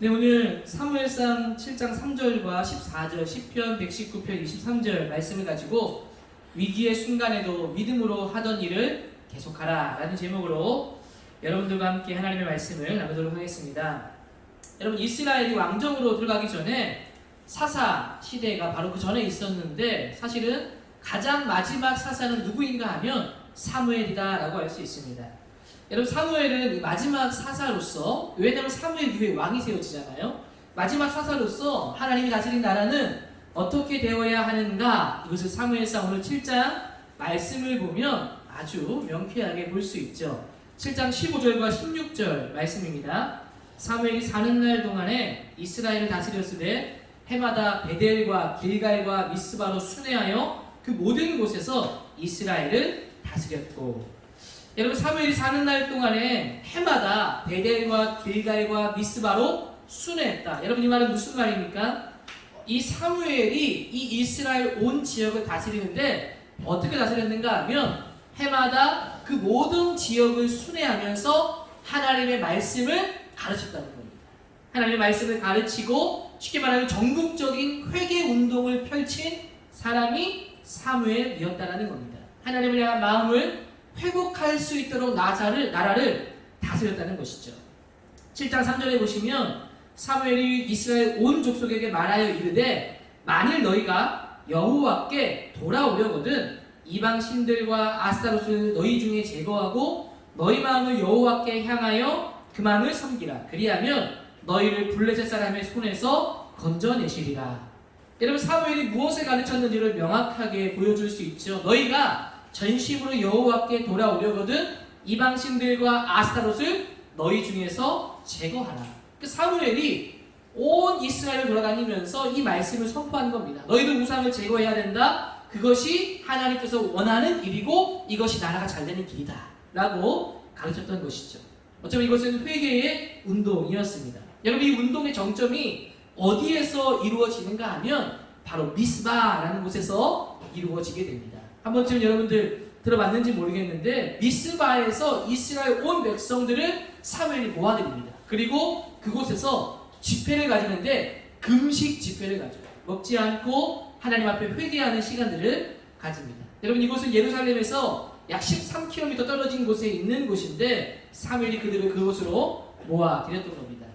네, 오늘 사무엘상 7장 3절과 14절, 시편 119편 23절 말씀을 가지고 위기의 순간에도 믿음으로 하던 일을 계속하라 라는 제목으로 여러분들과 함께 하나님의 말씀을 나누도록 하겠습니다. 여러분, 이스라엘이 왕정으로 들어가기 전에 사사 시대가 바로 그 전에 있었는데, 사실은 가장 마지막 사사는 누구인가 하면 사무엘이다 라고 할 수 있습니다. 여러분, 사무엘은 마지막 사사로서, 왜냐하면 사무엘 이후에 왕이 세워지잖아요. 마지막 사사로서 하나님이 다스린 나라는 어떻게 되어야 하는가, 이것을 사무엘상 오늘 7장 말씀을 보면 아주 명쾌하게 볼 수 있죠. 7장 15절과 16절 말씀입니다. 사무엘이 사는 날 동안에 이스라엘을 다스렸으되 해마다 베델과 길갈과 미스바로 순회하여 그 모든 곳에서 이스라엘을 다스렸고, 여러분, 사무엘이 사는 날 동안에 해마다 베델과 길갈과 미스바로 순회했다. 여러분, 이 말은 무슨 말입니까? 이 사무엘이 이 이스라엘 온 지역을 다스리는데 어떻게 다스렸는가 하면 해마다 그 모든 지역을 순회하면서 하나님의 말씀을 가르쳤다는 겁니다. 하나님의 말씀을 가르치고 쉽게 말하면 전국적인 회개 운동을 펼친 사람이 사무엘이었다는 겁니다. 하나님을 향한 마음을 회복할 수 있도록 나라를 다스렸다는 것이죠. 7장 3절에 보시면 사무엘이 이스라엘 온 족속에게 말하여 이르되 만일 너희가 여호와께 돌아오려거든 이방 신들과 아스타롯을 너희 중에 제거하고 너희 마음을 여호와께 향하여 그만을 섬기라. 그리하면 너희를 블레셋 사람의 손에서 건져내시리라. 여러분, 사무엘이 무엇을 가르쳤는지를 명확하게 보여줄 수 있죠. 너희가 전심으로 여호와께 돌아오려거든 이방 신들과 아스타롯을 너희 중에서 제거하라. 사무엘이 온 이스라엘을 돌아다니면서 이 말씀을 선포한 겁니다. 너희들 우상을 제거해야 된다. 그것이 하나님께서 원하는 일이고 이것이 나라가 잘 되는 길이다 라고 가르쳤던 것이죠. 어쩌면 이것은 회개의 운동이었습니다. 여러분, 이 운동의 정점이 어디에서 이루어지는가 하면 바로 미스바라는 곳에서 이루어지게 됩니다. 한 번쯤 여러분들 들어봤는지 모르겠는데 미스바에서 이스라엘 온 백성들을 사무엘이 모아드립니다. 그리고 그곳에서 집회를 가지는데 금식 집회를 가져요. 먹지 않고 하나님 앞에 회개하는 시간들을 가집니다. 여러분, 이곳은 예루살렘에서 약 13km 떨어진 곳에 있는 곳인데 사무엘이 그들을 그곳으로 모아드렸던 겁니다.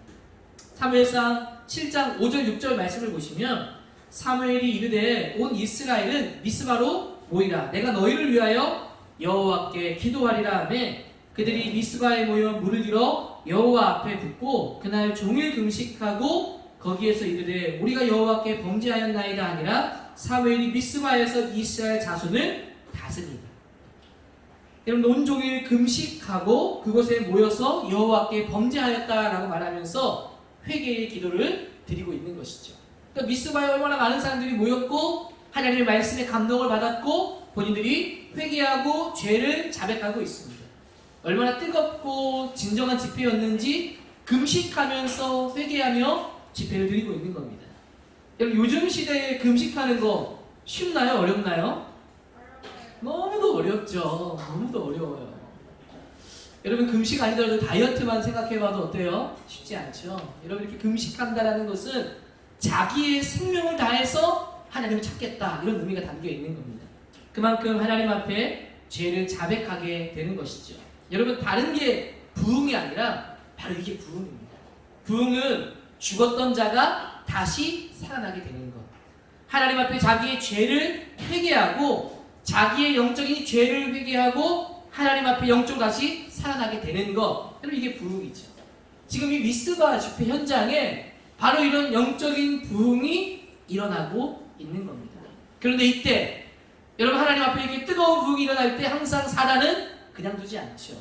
사무엘상 7장 5절 6절 말씀을 보시면 사무엘이 이르되 온 이스라엘은 미스바로 모이라. 내가 너희를 위하여 여호와께 기도하리라 하매 그들이 미스바에 모여 물을 들어 여호와 앞에 붓고 그날 종일 금식하고 거기에서 이르되 우리가 여호와께 범죄하였나이다 하니라. 사무엘이 미스바에서 이스라엘 자손을 다스리라. 여러분, 온종일 금식하고 그곳에 모여서 여호와께 범죄하였다라고 말하면서 회개의 기도를 드리고 있는 것이죠. 그러니까 미스바에 얼마나 많은 사람들이 모였고 하나님의 말씀에 감동을 받았고 본인들이 회개하고 죄를 자백하고 있습니다. 얼마나 뜨겁고 진정한 집회였는지 금식하면서 회개하며 집회를 드리고 있는 겁니다. 여러분, 요즘 시대에 금식하는 거 쉽나요? 어렵나요? 너무도 어렵죠. 너무도 어려워요. 여러분, 금식 아니더라도 다이어트만 생각해봐도 어때요? 쉽지 않죠. 여러분, 이렇게 금식한다라는 것은 자기의 생명을 다해서 하나님을 찾겠다, 이런 의미가 담겨 있는 겁니다. 그만큼 하나님 앞에 죄를 자백하게 되는 것이죠. 여러분, 다른 게 부흥이 아니라 바로 이게 부흥입니다. 부흥은 죽었던 자가 다시 살아나게 되는 것. 하나님 앞에 자기의 죄를 회개하고 자기의 영적인 죄를 회개하고 하나님 앞에 영적으로 다시 살아나게 되는 것. 여러분, 이게 부흥이죠. 지금 이 미스바 집회 현장에 바로 이런 영적인 부흥이 일어나고 있는 겁니다. 그런데 이때 여러분, 하나님 앞에 이렇게 뜨거운 부흥이 일어날 때 항상 사단은 그냥 두지 않죠.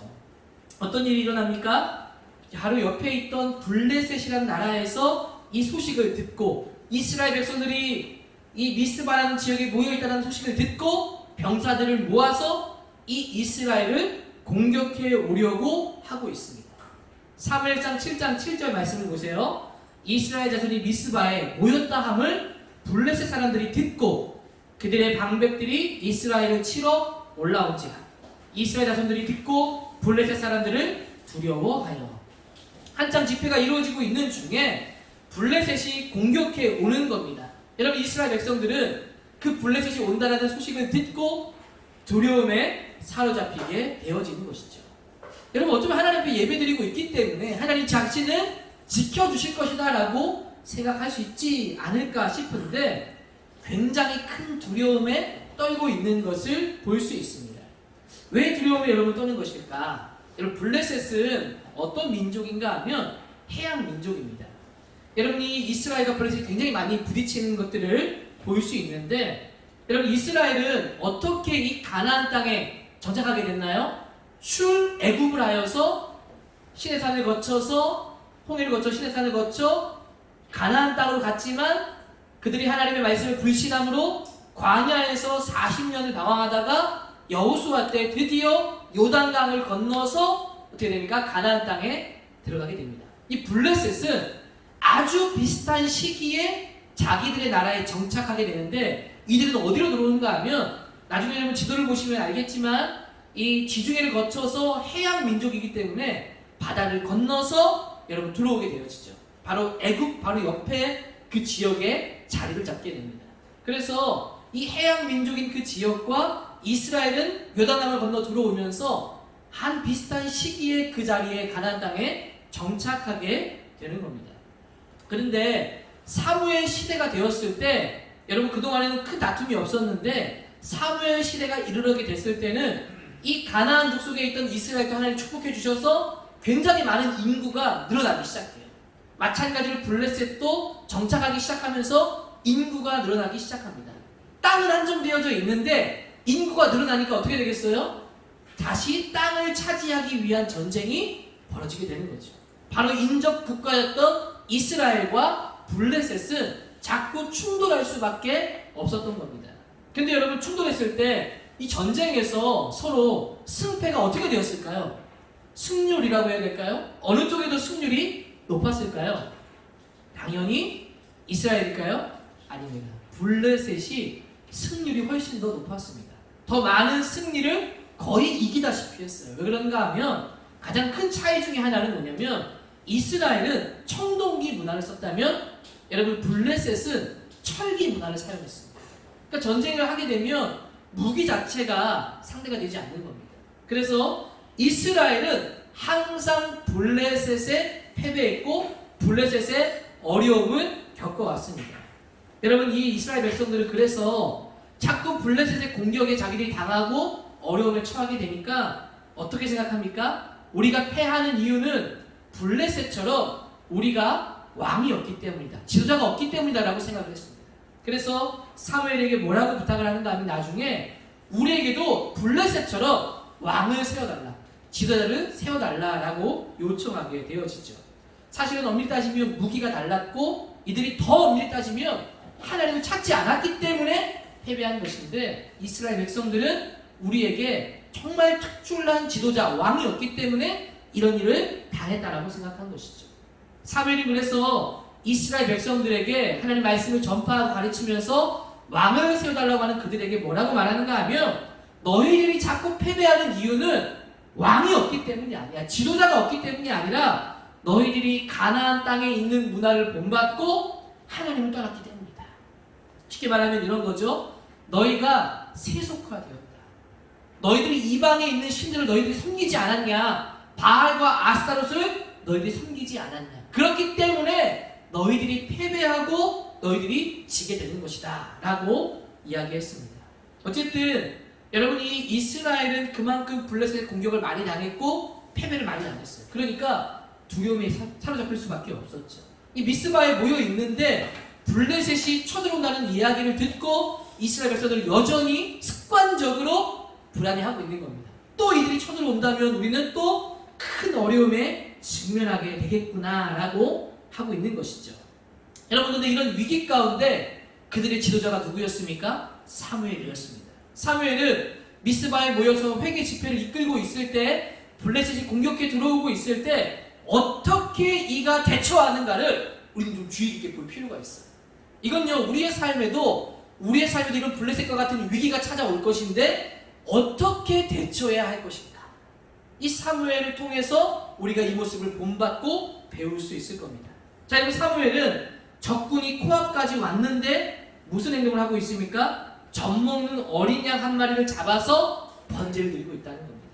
어떤 일이 일어납니까? 바로 옆에 있던 블레셋이라는 나라에서 이 소식을 듣고 이스라엘 백성들이 이 미스바라는 지역에 모여있다는 소식을 듣고 병사들을 모아서 이 이스라엘을 공격해 오려고 하고 있습니다. 사무엘상 7장 7절 말씀을 보세요. 이스라엘 자손이 미스바에 모였다 함을 블레셋 사람들이 듣고 그들의 방백들이 이스라엘을 치러 올라온지라. 이스라엘 자손들이 듣고 블레셋 사람들을 두려워하여. 한참 집회가 이루어지고 있는 중에 블레셋이 공격해 오는 겁니다. 여러분, 이스라엘 백성들은 그 블레셋이 온다라는 소식을 듣고 두려움에 사로잡히게 되어지는 것이죠. 여러분, 어쩌면 하나님 앞에 예배드리고 있기 때문에 하나님 자신을 지켜주실 것이다 라고 생각할 수 있지 않을까 싶은데 굉장히 큰 두려움에 떨고 있는 것을 볼 수 있습니다. 왜 두려움에 여러분 떠는 것일까? 여러분, 블레셋은 어떤 민족인가 하면 해양 민족입니다. 여러분이 이스라엘과 블레셋이 굉장히 많이 부딪히는 것들을 볼 수 있는데, 여러분, 이스라엘은 어떻게 이 가나안 땅에 정착하게 됐나요? 출애굽을 하여서 시내산을 거쳐서 홍해를 거쳐 시내산을 거쳐 가나안 땅으로 갔지만 그들이 하나님의 말씀을 불신함으로 광야에서 40년을 방황하다가 여호수아 때 드디어 요단강을 건너서 어떻게 됩니까? 가나안 땅에 들어가게 됩니다. 이 블레셋은 아주 비슷한 시기에 자기들의 나라에 정착하게 되는데, 이들은 어디로 들어오는가 하면 나중에 여러분 지도를 보시면 알겠지만 이 지중해를 거쳐서 해양 민족이기 때문에 바다를 건너서 여러분 들어오게 되어지죠. 바로 애굽 바로 옆에 그 지역에 자리를 잡게 됩니다. 그래서 이 해양 민족인 그 지역과 이스라엘은 요단강을 건너 들어오면서 한 비슷한 시기에 그 자리에 가나안 땅에 정착하게 되는 겁니다. 그런데 사무엘 시대가 되었을 때, 여러분 그동안에는 큰 다툼이 없었는데 사무엘 시대가 이르게 됐을 때는 이 가나안족 속에 있던 이스라엘도 하나님 축복해 주셔서 굉장히 많은 인구가 늘어나기 시작해요. 마찬가지로 블레셋도 정착하기 시작하면서 인구가 늘어나기 시작합니다. 땅은 한정되어져 있는데 인구가 늘어나니까 어떻게 되겠어요? 다시 땅을 차지하기 위한 전쟁이 벌어지게 되는 거죠. 바로 인접 국가였던 이스라엘과 블레셋은 자꾸 충돌할 수밖에 없었던 겁니다. 근데 여러분, 충돌했을 때 이 전쟁에서 서로 승패가 어떻게 되었을까요? 승률이라고 해야 될까요? 어느 쪽에 더 승률이 높았을까요? 당연히 이스라엘일까요? 아닙니다. 블레셋이 승률이 훨씬 더 높았습니다. 더 많은 승리를 거의 이기다시피 했어요. 왜 그런가 하면 가장 큰 차이 중에 하나는 뭐냐면, 이스라엘은 청동기 문화를 썼다면 여러분 블레셋은 철기 문화를 사용했습니다. 그러니까 전쟁을 하게 되면 무기 자체가 상대가 되지 않는 겁니다. 그래서 이스라엘은 항상 블레셋에 패배했고 블레셋의 어려움을 겪어왔습니다. 여러분, 이 이스라엘 백성들은 그래서 자꾸 블레셋의 공격에 자기들이 당하고 어려움에 처하게 되니까 어떻게 생각합니까? 우리가 패하는 이유는 블레셋처럼 우리가 왕이 없기 때문이다, 지도자가 없기 때문이다 라고 생각을 했습니다. 그래서 사무엘에게 뭐라고 부탁을 하는가 하면 나중에 우리에게도 블레셋처럼 왕을 세워달라, 지도자를 세워달라라고 요청하게 되어지죠. 사실은 엄밀히 따지면 무기가 달랐고 이들이 더 엄밀히 따지면 하나님을 찾지 않았기 때문에 패배한 것인데, 이스라엘 백성들은 우리에게 정말 특출난 지도자, 왕이 없기 때문에 이런 일을 당했다라고 생각한 것이죠. 사무엘이 그래서 이스라엘 백성들에게 하나님 말씀을 전파하고 가르치면서 왕을 세워달라고 하는 그들에게 뭐라고 말하는가 하면, 너희들이 자꾸 패배하는 이유는 왕이 없기 때문이 아니야, 지도자가 없기 때문이 아니라 너희들이 가나안 땅에 있는 문화를 본받고 하나님을 떠났기 때문이다. 쉽게 말하면 이런 거죠. 너희가 세속화되었다. 너희들이 이방에 있는 신들을 너희들이 섬기지 않았냐, 바알과 아스타롯을 너희들이 섬기지 않았냐, 그렇기 때문에 너희들이 패배하고 너희들이 지게 되는 것이다 라고 이야기했습니다. 어쨌든 여러분이 이스라엘은 그만큼 블레셋의 공격을 많이 당했고 패배를 많이 당했어요. 그러니까 두려움에 사로잡힐 수밖에 없었죠. 이 미스바에 모여 있는데 블레셋이 쳐들어온다는 이야기를 듣고 이스라엘 백성들은 여전히 습관적으로 불안해하고 있는 겁니다. 또 이들이 쳐들어온다면 우리는 또 큰 어려움에 직면하게 되겠구나 라고 하고 있는 것이죠. 여러분, 근데 이런 위기 가운데 그들의 지도자가 누구였습니까? 사무엘이었습니다. 사무엘은 미스바에 모여서 회개 집회를 이끌고 있을 때, 블레셋이 공격해 들어오고 있을 때 어떻게 이가 대처하는가를 우리는 좀 주의 깊게 볼 필요가 있어요. 이건요, 우리의 삶에도 이런 블레셋과 같은 위기가 찾아올 것인데 어떻게 대처해야 할 것인가, 이 사무엘을 통해서 우리가 이 모습을 본받고 배울 수 있을 겁니다. 자, 여러분 사무엘은 적군이 코앞까지 왔는데 무슨 행동을 하고 있습니까? 젖먹는 어린 양 한 마리를 잡아서 번제를 드리고 있다는 겁니다.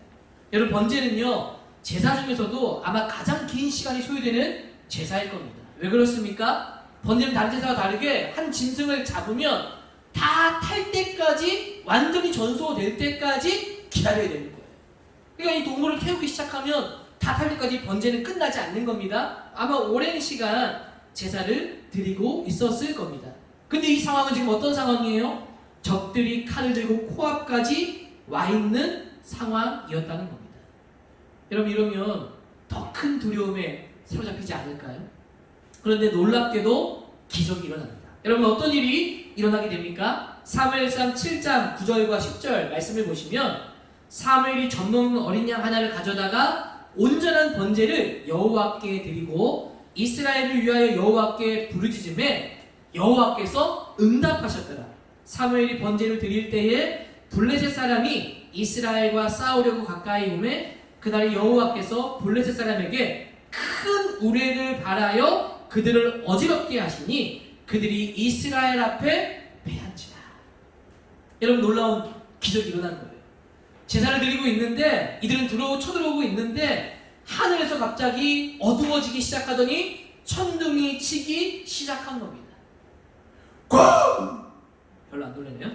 여러분 번제는요 제사 중에서도 아마 가장 긴 시간이 소요되는 제사일 겁니다. 왜 그렇습니까? 번제는 다른 제사와 다르게 한 짐승을 잡으면 다 탈 때까지 완전히 전소될 때까지 기다려야 되는 거예요. 그러니까 이 동물을 태우기 시작하면 다 탈 때까지 번제는 끝나지 않는 겁니다. 아마 오랜 시간 제사를 드리고 있었을 겁니다. 근데 이 상황은 지금 어떤 상황이에요? 적들이 칼을 들고 코앞까지 와 있는 상황이었다는 겁니다. 여러분 이러면 더 큰 두려움에 사로잡히지 않을까요? 그런데 놀랍게도 기적이 일어납니다. 여러분 어떤 일이 일어나게 됩니까? 사무엘상 7장 9절과 10절 말씀을 보시면 사무엘이 젖먹는 어린 양 하나를 가져다가 온전한 번제를 여호와께 드리고 이스라엘을 위하여 여호와께 부르짖음에 여호와께서 응답하셨더라. 사무엘이 번제를 드릴 때에 블레셋 사람이 이스라엘과 싸우려고 가까이 오매 그날 여호와께서 블레셋 사람에게 큰 우레를 발하여 그들을 어지럽게 하시니 그들이 이스라엘 앞에 패한지라. 여러분 놀라운 기적이 일어난 거예요. 제사를 드리고 있는데 이들은 쳐들어오고 있는데 하늘에서 갑자기 어두워지기 시작하더니 천둥이 치기 시작한 겁니다. 꽝! 별로 안 놀라네요.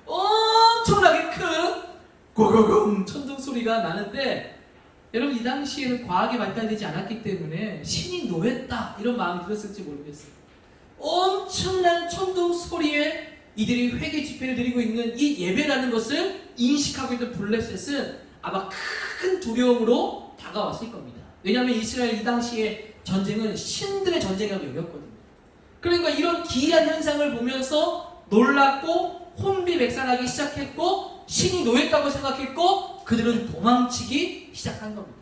엄청나게 큰 고고공 천둥 소리가 나는데 여러분 이 당시에는 과학이 발달되지 않았기 때문에 신이 노했다 이런 마음이 들었을지 모르겠어요. 엄청난 천둥 소리에 이들이 회개 집회를 드리고 있는 이 예배라는 것을 인식하고 있는 블레셋은 아마 큰 두려움으로 다가왔을 겁니다. 왜냐하면 이스라엘 이 당시에 전쟁은 신들의 전쟁이라고 여겼거든요. 그러니까 이런 기이한 현상을 보면서 놀랐고 혼비백산하기 시작했고 신이 노했다고 생각했고 그들은 도망치기 시작한 겁니다.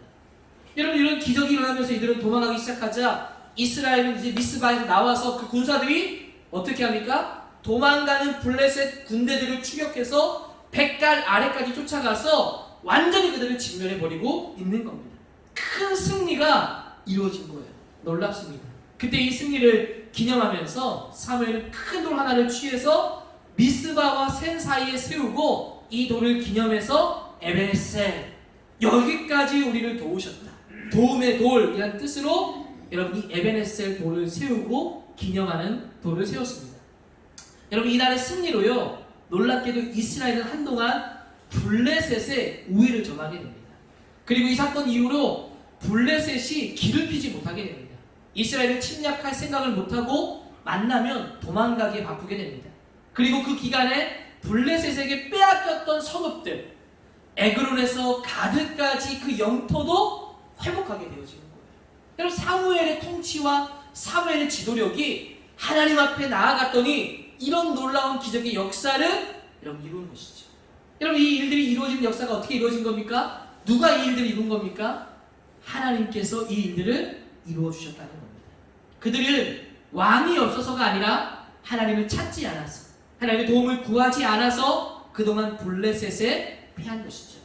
여러분 이런 기적이 일어나면서 이들은 도망가기 시작하자 이스라엘은 이제 미스바에서 나와서 그 군사들이 어떻게 합니까? 도망가는 블레셋 군대들을 추격해서 백갈 아래까지 쫓아가서 완전히 그들을 진멸해버리고 있는 겁니다. 큰 승리가 이루어진 거예요. 놀랍습니다. 그때 이 승리를 기념하면서 사무엘은 큰 돌 하나를 취해서 미스바와 센 사이에 세우고 이 돌을 기념해서 에베네셀 여기까지 우리를 도우셨다. 도움의 돌이라는 뜻으로 여러분 이 에베네셀 돌을 세우고 기념하는 돌을 세웠습니다. 여러분 이날의 승리로요 놀랍게도 이스라엘은 한동안 블레셋의 우위를 점하게 됩니다. 그리고 이 사건 이후로 블레셋이 길을 피지 못하게 됩니다. 이스라엘을 침략할 생각을 못하고 만나면 도망가기에 바쁘게 됩니다. 그리고 그 기간에 블레셋에게 빼앗겼던 성읍들 에그론에서 가드까지 그 영토도 회복하게 되어지는 거예요. 여러분 사무엘의 통치와 사무엘의 지도력이 하나님 앞에 나아갔더니 이런 놀라운 기적의 역사를 여러분 이루는 것이죠. 여러분 이 일들이 이루어진 역사가 어떻게 이루어진 겁니까? 누가 이 일들을 이룬 겁니까? 하나님께서 이 일들을 이루어 주셨다는 겁니다. 그들은 왕이 없어서가 아니라 하나님을 찾지 않아서 하나님의 도움을 구하지 않아서 그동안 블레셋에 패한 것이죠.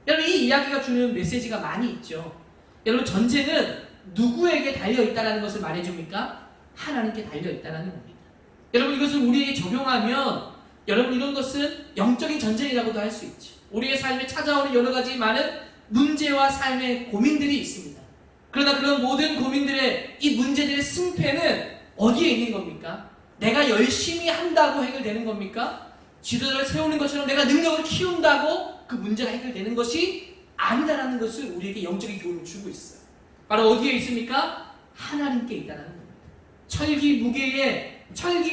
여러분 이 이야기가 주는 메시지가 많이 있죠. 여러분 전쟁은 누구에게 달려있다는 것을 말해줍니까? 하나님께 달려있다는 겁니다. 여러분 이것을 우리에게 적용하면 여러분 이런 것은 영적인 전쟁이라고도 할 수 있죠. 우리의 삶에 찾아오는 여러 가지 많은 문제와 삶의 고민들이 있습니다. 그러나 그런 모든 고민들의 이 문제들의 승패는 어디에 있는 겁니까? 내가 열심히 한다고 해결되는 겁니까? 지도자를 세우는 것처럼 내가 능력을 키운다고 그 문제가 해결되는 것이 아니다라는 것을 우리에게 영적인 교훈을 주고 있어요. 바로 어디에 있습니까? 하나님께 있다는 겁니다. 철기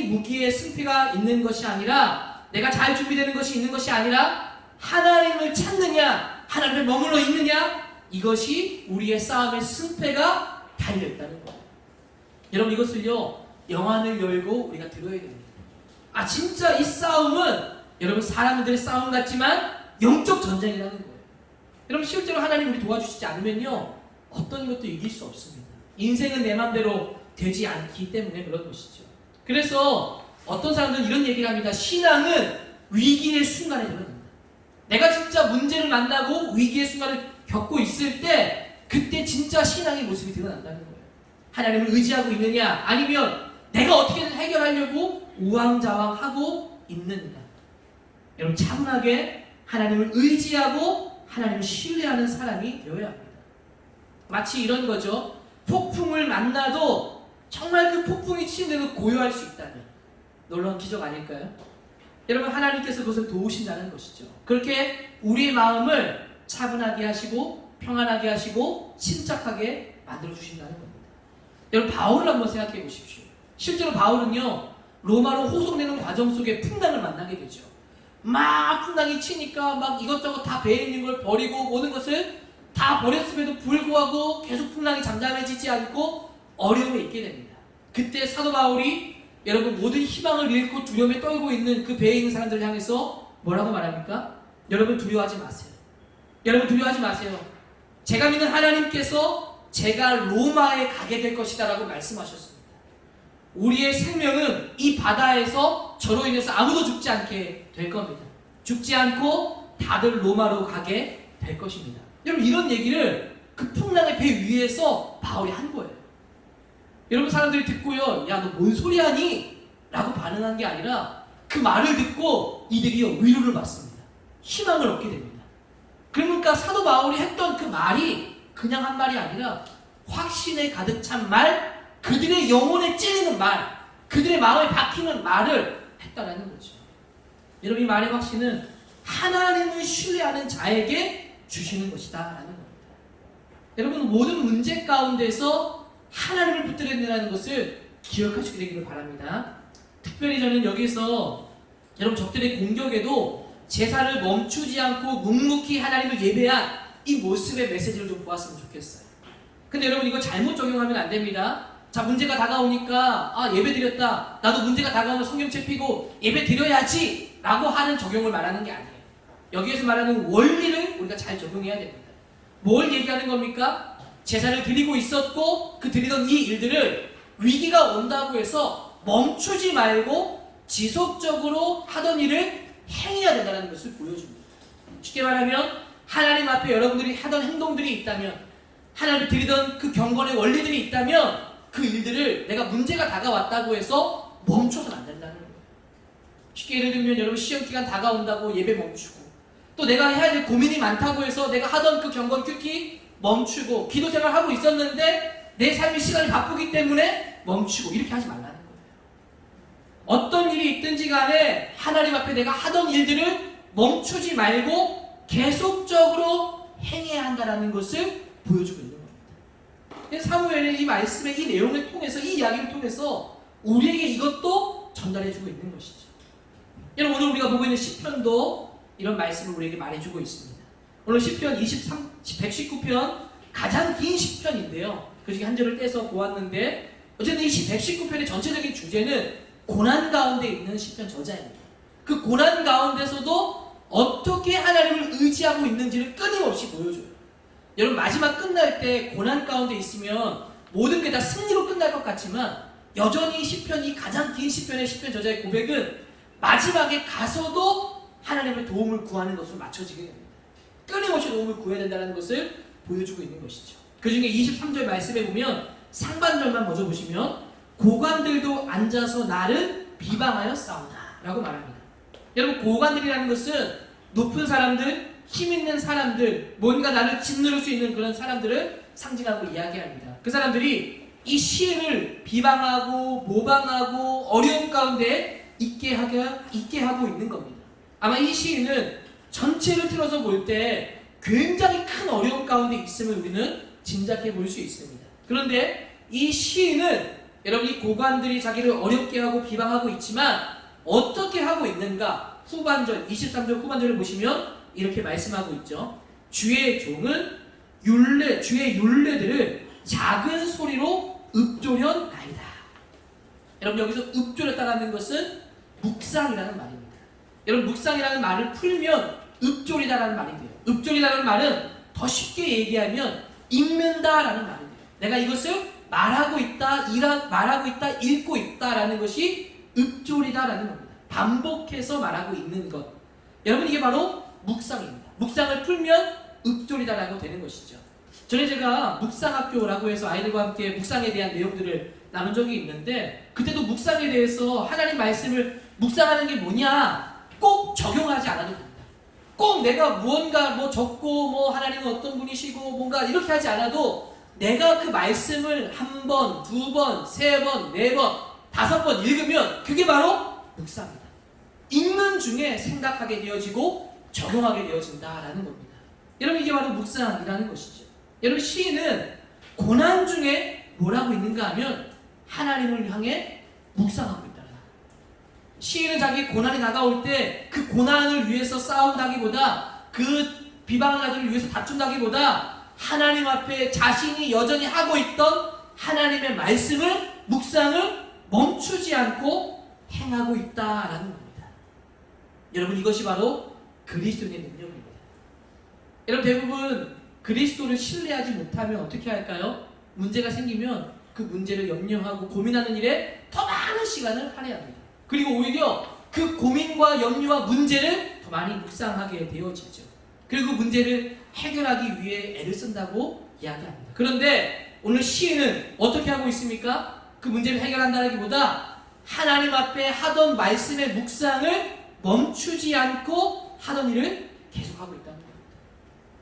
무기의 승패가 있는 것이 아니라 내가 잘 준비되는 것이 있는 것이 아니라 하나님을 찾느냐 하나님을 머물러 있느냐 이것이 우리의 싸움의 승패가 달려있다는 거예요. 여러분 이것을요 영안을 열고 우리가 들어야 됩니다. 아 진짜 이 싸움은 여러분 사람들의 싸움 같지만 영적 전쟁이라는 거예요. 여러분 실제로 하나님 우리 도와주시지 않으면요 어떤 것도 이길 수 없습니다. 인생은 내 맘대로 되지 않기 때문에 그런 것이죠. 그래서 어떤 사람들은 이런 얘기를 합니다. 신앙은 위기의 순간에 일어납니다. 내가 진짜 문제를 만나고 위기의 순간을 겪고 있을 때 그때 진짜 신앙의 모습이 드러난다는 거예요. 하나님을 의지하고 있느냐, 아니면 내가 어떻게든 해결하려고 우왕좌왕하고 있는가? 여러분, 차분하게 하나님을 의지하고 하나님을 신뢰하는 사람이 되어야 합니다. 마치 이런 거죠. 폭풍을 만나도 정말 그 폭풍이 치는데도 고요할 수 있다면 놀라운 기적 아닐까요? 여러분, 하나님께서 그것을 도우신다는 것이죠. 그렇게 우리의 마음을 차분하게 하시고 평안하게 하시고 침착하게 만들어주신다는 겁니다. 여러분, 바울을 한번 생각해 보십시오. 실제로 바울은요, 로마로 호송되는 과정 속에 풍랑을 만나게 되죠. 막 풍랑이 치니까 막 이것저것 다 배에 있는 걸 버리고 모든 것을 다 버렸음에도 불구하고 계속 풍랑이 잠잠해지지 않고 어려움에 있게 됩니다. 그때 사도 바울이 여러분, 모든 희망을 잃고 두려움에 떨고 있는 그 배에 있는 사람들을 향해서 뭐라고 말합니까? 여러분, 두려워하지 마세요. 여러분, 두려워하지 마세요. 제가 믿는 하나님께서 제가 로마에 가게 될 것이다 라고 말씀하셨습니다. 우리의 생명은 이 바다에서 저로 인해서 아무도 죽지 않게 될 겁니다. 죽지 않고 다들 로마로 가게 될 것입니다. 여러분, 이런 얘기를 그 풍랑의 배 위에서 바울이 한 거예요. 여러분, 사람들이 듣고요, 야, 너 뭔 소리 하니? 라고 반응한 게 아니라 그 말을 듣고 이들이요, 위로를 받습니다. 희망을 얻게 됩니다. 그러니까 사도 바울이 했던 그 말이 그냥 한 말이 아니라 확신에 가득 찬 말, 그들의 영혼에 찔리는 말, 그들의 마음에 박히는 말을 했다라는 거죠. 여러분, 이 말의 확신은 하나님을 신뢰하는 자에게 주시는 것이다 라는 겁니다. 여러분, 모든 문제 가운데서 하나님을 붙들어야 된다는 것을 기억하시게 되기를 바랍니다. 특별히 저는 여기서 여러분, 적들의 공격에도 제사를 멈추지 않고 묵묵히 하나님을 예배한 이 모습의 메시지를 좀 보았으면 좋겠어요. 근데 여러분, 이거 잘못 적용하면 안 됩니다. 자, 문제가 다가오니까 예배 드렸다, 나도 문제가 다가오면 성경책 피고 예배 드려야지 라고 하는 적용을 말하는 게 아니에요. 여기에서 말하는 원리를 우리가 잘 적용해야 됩니다. 뭘 얘기하는 겁니까? 제사를 드리고 있었고 그 드리던 이 일들을 위기가 온다고 해서 멈추지 말고 지속적으로 하던 일을 행해야 된다는 것을 보여줍니다. 쉽게 말하면 하나님 앞에 여러분들이 하던 행동들이 있다면, 하나님을 드리던 그 경건의 원리들이 있다면 그 일들을 내가 문제가 다가왔다고 해서 멈춰서는 안 된다는 거예요. 쉽게 예를 들면 여러분, 시험기간 다가온다고 예배 멈추고, 또 내가 해야 될 고민이 많다고 해서 내가 하던 그 경건 큐티 멈추고, 기도 생활하고 있었는데 내 삶의 시간이 바쁘기 때문에 멈추고, 이렇게 하지 말라는 거예요. 어떤 일이 있든지 간에 하나님 앞에 내가 하던 일들을 멈추지 말고 계속적으로 행해야 한다는 것을 보여주고 있는 겁니다. 사무엘의 이 말씀의 이 내용을 통해서, 이 이야기를 통해서 우리에게 이것도 전달해주고 있는 것이죠. 여러분, 오늘 우리가 보고 있는 시편도 이런 말씀을 우리에게 말해주고 있습니다. 오늘 시편 119편 가장 긴 시편인데요, 그 중에 한 절을 떼서 보았는데, 어쨌든 이 119편의 전체적인 주제는 고난 가운데 있는 시편 저자입니다. 그 고난 가운데서도 어떻게 하나님을 의지하고 있는지를 끊임없이 보여줘요. 여러분, 마지막 끝날 때 고난 가운데 있으면 모든 게 다 승리로 끝날 것 같지만, 여전히 시편이 가장 긴 시편의 시편 저자의 고백은 마지막에 가서도 하나님의 도움을 구하는 것으로 맞춰지게 됩니다. 끊임없이 도움을 구해야 된다는 것을 보여주고 있는 것이죠. 그 중에 23절 말씀에 보면 상반절만 먼저 보시면, 고관들도 앉아서 나를 비방하여 싸우나 라고 말합니다. 여러분, 고관들이라는 것은 높은 사람들, 힘 있는 사람들, 뭔가 나를 짓누를 수 있는 그런 사람들을 상징하고 이야기합니다. 그 사람들이 이 시인을 비방하고 모방하고 어려움 가운데 있게 하고 있는 겁니다. 아마 이 시인은 전체를 틀어서 볼 때 굉장히 큰 어려움 가운데 있음을 우리는 짐작해 볼 수 있습니다. 그런데 이 시인은 여러분, 이 고관들이 자기를 어렵게 하고 비방하고 있지만 어떻게 하고 있는가? 후반절, 23절 후반절을 보시면 이렇게 말씀하고 있죠. 주의 종은 주의 율례들을 작은 소리로 읊조렸나이다. 여러분, 여기서 읊조렸다는 것은 묵상이라는 말입니다. 여러분, 묵상이라는 말을 풀면 읊조리다라는 말이 돼요. 읊조리다라는 말은 더 쉽게 얘기하면 읽는다라는 말이 돼요. 내가 이것을 말하고 있다, 읽고 있다라는 것이 읊조리다라는 겁니다. 반복해서 말하고 있는 것. 여러분, 이게 바로 묵상입니다. 묵상을 풀면 읊조리다라고 되는 것이죠. 전에 제가 묵상학교라고 해서 아이들과 함께 묵상에 대한 내용들을 나눈 적이 있는데, 그때도 묵상에 대해서 하나님 말씀을 묵상하는 게 뭐냐 꼭 적용하지 않아도 됩니다. 꼭 내가 무언가 뭐 적고 뭐 하나님은 어떤 분이시고 뭔가 이렇게 하지 않아도 내가 그 말씀을 한 번, 두 번, 세 번, 네 번, 다섯 번 읽으면 그게 바로 묵상이다. 읽는 중에 생각하게 되어지고 적용하게 되어진다라는 겁니다. 여러분, 이게 바로 묵상이라는 것이죠. 여러분, 시인은 고난 중에 뭘 하고 있는가 하면 하나님을 향해 묵상하고 있다. 시인은 자기 고난이 다가올 때 그 고난을 위해서 싸운다기보다, 그 비방자들을 위해서 다툰다기보다 하나님 앞에 자신이 여전히 하고 있던 하나님의 말씀을, 묵상을 멈추지 않고 행하고 있다라는 겁니다. 여러분, 이것이 바로 그리스도인의 능력입니다. 여러분, 대부분 그리스도를 신뢰하지 못하면 어떻게 할까요? 문제가 생기면 그 문제를 염려하고 고민하는 일에 더 많은 시간을 할애합니다. 그리고 오히려 그 고민과 염려와 문제를 더 많이 묵상하게 되어지죠. 그리고 문제를 해결하기 위해 애를 쓴다고 이야기합니다. 그런데 오늘 시인은 어떻게 하고 있습니까? 그 문제를 해결한다기보다 하나님 앞에 하던 말씀의 묵상을 멈추지 않고 하던 일을 계속하고 있다는 겁니다.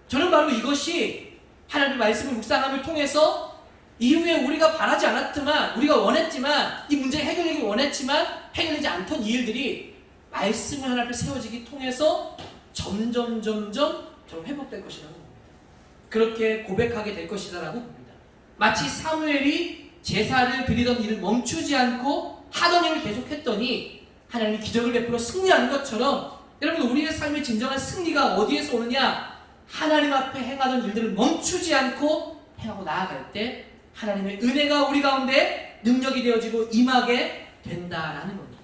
저는 바로 이것이 하나님의 말씀을 묵상함을 통해서 이후에 우리가 바라지 않았지만, 우리가 원했지만, 이 문제를 해결하기 원했지만 해결되지 않던 이 일들이 말씀을 하나님 앞에 세워지기 통해서 점점 회복될 것이라고 봅니다. 그렇게 고백하게 될 것이다라고 봅니다. 마치 사무엘이 제사를 드리던 일을 멈추지 않고 하던 일을 계속했더니 하나님이 기적을 베풀어 승리한 것처럼, 여러분, 우리의 삶의 진정한 승리가 어디에서 오느냐? 하나님 앞에 행하던 일들을 멈추지 않고 행하고 나아갈 때 하나님의 은혜가 우리 가운데 능력이 되어지고 임하게 된다라는 겁니다.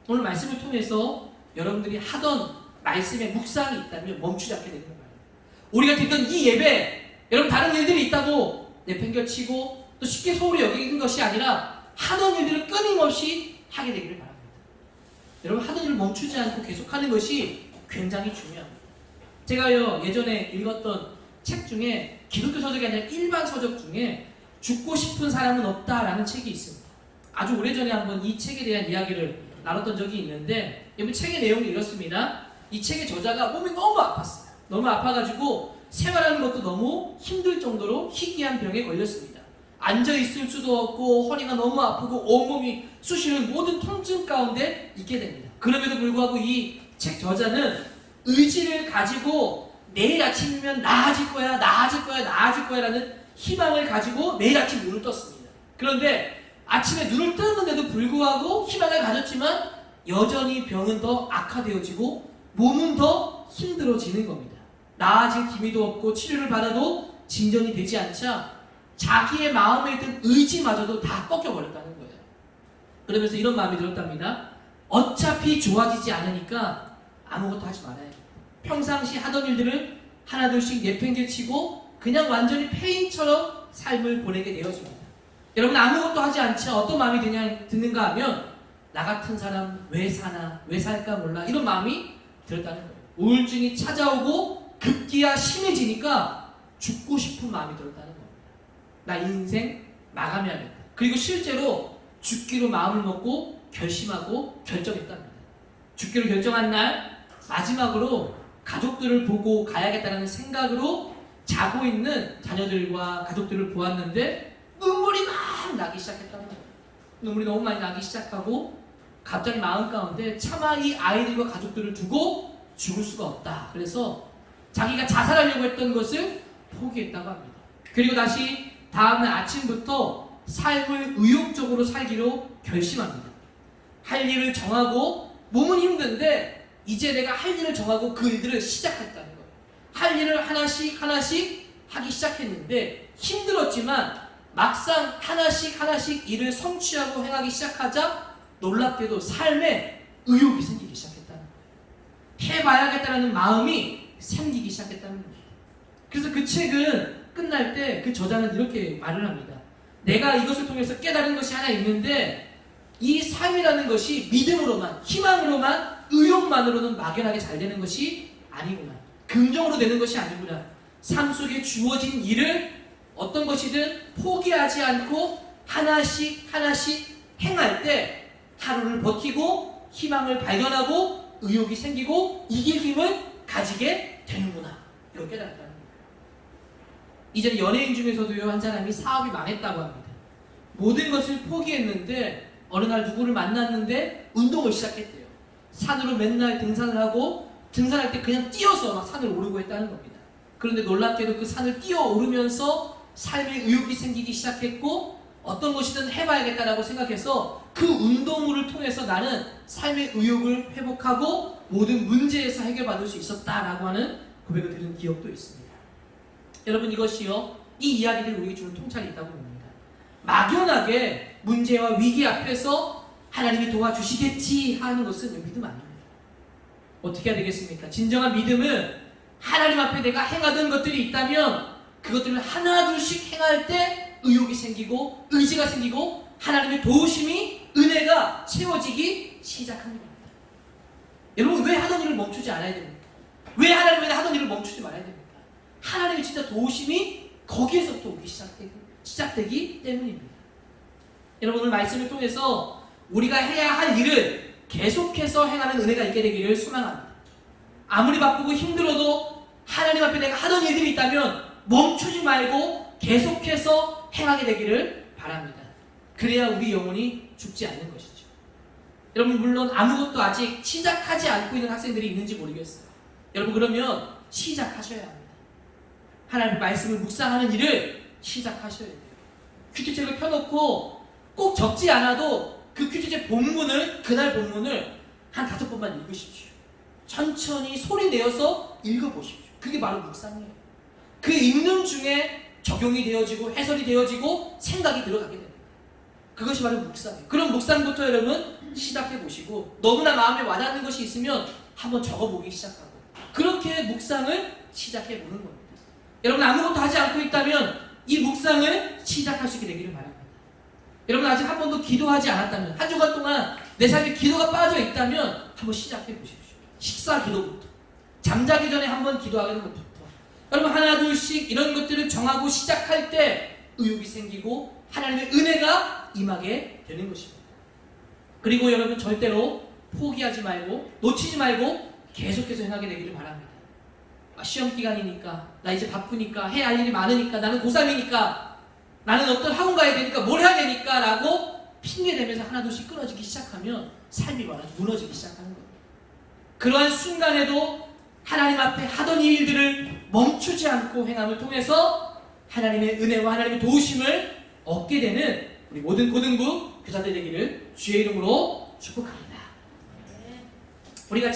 오늘 말씀을 통해서 여러분들이 하던 말씀에 묵상이 있다면 멈추지 않게 되는 거예요. 우리가 듣던 이 예배, 여러분, 다른 일들이 있다고 내팽겨치고 또 쉽게 소홀히 여기는 것이 아니라 하던 일들을 끊임없이 하게 되기를 바랍니다. 여러분, 하던 일을 멈추지 않고 계속하는 것이 굉장히 중요합니다. 제가요, 예전에 읽었던 책 중에, 기독교 서적이 아니라 일반 서적 중에 죽고 싶은 사람은 없다라는 책이 있습니다. 아주 오래전에 한번 이 책에 대한 이야기를 나눴던 적이 있는데, 여러분, 책의 내용이 이렇습니다. 이 책의 저자가 몸이 너무 아팠어요. 너무 아파가지고 생활하는 것도 너무 힘들 정도로 희귀한 병에 걸렸습니다. 앉아있을 수도 없고 허리가 너무 아프고 온몸이 쑤시는 모든 통증 가운데 있게 됩니다. 그럼에도 불구하고 이 책 저자는 의지를 가지고 내일 아침이면 나아질 거야 라는 희망을 가지고 매일 아침 눈을 떴습니다. 그런데 아침에 눈을 뜨는데도 불구하고 희망을 가졌지만 여전히 병은 더 악화되어지고 몸은 더 힘들어지는 겁니다. 나아질 기미도 없고 치료를 받아도 진전이 되지 않자 자기의 마음에 든 의지마저도 다 꺾여버렸다는 거예요. 그러면서 이런 마음이 들었답니다. 어차피 좋아지지 않으니까 아무것도 하지 말아야 돼. 평상시 하던 일들을 하나둘씩 내팽개치고 그냥 완전히 폐인처럼 삶을 보내게 되어집니다. 여러분, 아무것도 하지 않자 어떤 마음이 드는가 하면 나 같은 사람 왜 사나, 왜 살까 몰라, 이런 마음이 들었다는 거예요. 우울증이 찾아오고 급기야 심해지니까 죽고 싶은 마음이 들었다는 겁니다. 나 인생 마감해야겠다. 그리고 실제로 죽기로 마음을 먹고 결심하고 결정했답니다. 죽기로 결정한 날 마지막으로 가족들을 보고 가야겠다는 생각으로 자고 있는 자녀들과 가족들을 보았는데 눈물이 막 나기 시작했다는 거예요. 눈물이 너무 많이 나기 시작하고 갑자기 마음 가운데 차마 이 아이들과 가족들을 두고 죽을 수가 없다. 그래서 자기가 자살하려고 했던 것을 포기했다고 합니다. 그리고 다시 다음날 아침부터 삶을 의욕적으로 살기로 결심합니다. 할 일을 정하고 몸은 힘든데 이제 내가 할 일을 정하고 그 일들을 시작했다는 거예요. 할 일을 하나씩 하기 시작했는데 힘들었지만 막상 하나씩 일을 성취하고 행하기 시작하자 놀랍게도 삶에 의욕이 생기기 시작했다는 거예요. 해봐야겠다는 마음이 생기기 시작했다는 거예요. 그래서 그 책은 끝날 때 그 저자는 이렇게 말을 합니다. 내가 이것을 통해서 깨달은 것이 하나 있는데 이 삶이라는 것이 믿음으로만, 희망으로만, 의욕만으로는 막연하게 잘 되는 것이 아니구나. 긍정으로 되는 것이 아니구나. 삶 속에 주어진 일을 어떤 것이든 포기하지 않고 하나씩 행할 때 하루를 버티고 희망을 발견하고 의욕이 생기고 이길 힘을 가지게 되는구나. 이렇게 깨달았다는 거예요. 이전 연예인 중에서도요, 한 사람이 사업이 망했다고 합니다. 모든 것을 포기했는데 어느 날 누구를 만났는데 운동을 시작했대요. 산으로 맨날 등산을 하고 등산할 때 그냥 뛰어서 막 산을 오르고 했다는 겁니다. 그런데 놀랍게도 그 산을 뛰어오르면서 삶의 의욕이 생기기 시작했고 어떤 것이든 해봐야겠다라고 생각해서 그 운동을 통해서 나는 삶의 의욕을 회복하고 모든 문제에서 해결받을 수 있었다라고 하는 고백을 들은 기억도 있습니다. 여러분, 이것이요, 이 이야기들이 우리에게 주는 통찰이 있다고 봅니다. 막연하게 문제와 위기 앞에서 하나님이 도와주시겠지 하는 것은 믿으면 안 됩니다. 어떻게 해야 되겠습니까? 진정한 믿음은 하나님 앞에 내가 행하던 것들이 있다면 그것들을 하나둘씩 행할 때 의욕이 생기고 의지가 생기고 하나님의 도우심이, 은혜가 채워지기 시작합니다. 여러분, 왜 하던 일을 멈추지 않아야 됩니까? 왜 하나님의 하던 일을 멈추지 말아야 됩니까? 하나님의 진짜 도우심이 거기에서부터 오기 시작되기 때문입니다. 여러분, 오늘 말씀을 통해서 우리가 해야 할 일을 계속해서 행하는 은혜가 있게 되기를 소망합니다. 아무리 바쁘고 힘들어도 하나님 앞에 내가 하던 일들이 있다면 멈추지 말고 계속해서 행하게 되기를 바랍니다. 그래야 우리 영혼이 죽지 않는 것이죠. 여러분, 물론 아무것도 아직 시작하지 않고 있는 학생들이 있는지 모르겠어요. 여러분, 그러면 시작하셔야 합니다. 하나님의 말씀을 묵상하는 일을 시작하셔야 돼요. 큐티책을 펴놓고 꼭 적지 않아도 그 큐티책 본문을, 그날 본문을 한 5번만 읽으십시오. 천천히 소리 내어서 읽어보십시오. 그게 바로 묵상이에요. 그 읽는 중에 적용이 되어지고 해설이 되어지고 생각이 들어가게 됩니다. 그것이 바로 묵상이에요. 그럼 묵상부터 여러분 시작해보시고 너무나 마음에 와닿는 것이 있으면 한번 적어보기 시작하고 그렇게 묵상을 시작해보는 겁니다. 여러분, 아무것도 하지 않고 있다면 이 묵상을 시작할 수 있게 되기를 바랍니다. 여러분, 아직 한 번도 기도하지 않았다면, 한 주간 동안 내 삶에 기도가 빠져 있다면 한번 시작해 보십시오. 식사 기도부터, 잠자기 전에 한번 기도하는 것부터. 여러분, 하나 둘씩 이런 것들을 정하고 시작할 때 의욕이 생기고 하나님의 은혜가 임하게 되는 것입니다. 그리고 여러분, 절대로 포기하지 말고 놓치지 말고 계속해서 행하게 되기를 바랍니다. 시험 기간이니까, 나 이제 바쁘니까, 해야 할 일이 많으니까, 나는 고3이니까, 나는 어떤 학원 가야 되니까, 뭘 해야 되니까 라고 핑계대면서 하나둘씩 끊어지기 시작하면 삶이 무너지기 시작하는 거예요. 그러한 순간에도 하나님 앞에 하던 일들을 멈추지 않고 행함을 통해서 하나님의 은혜와 하나님의 도우심을 얻게 되는 우리 모든 고등부 교사들 되기를 주의 이름으로 축복합니다. 우리가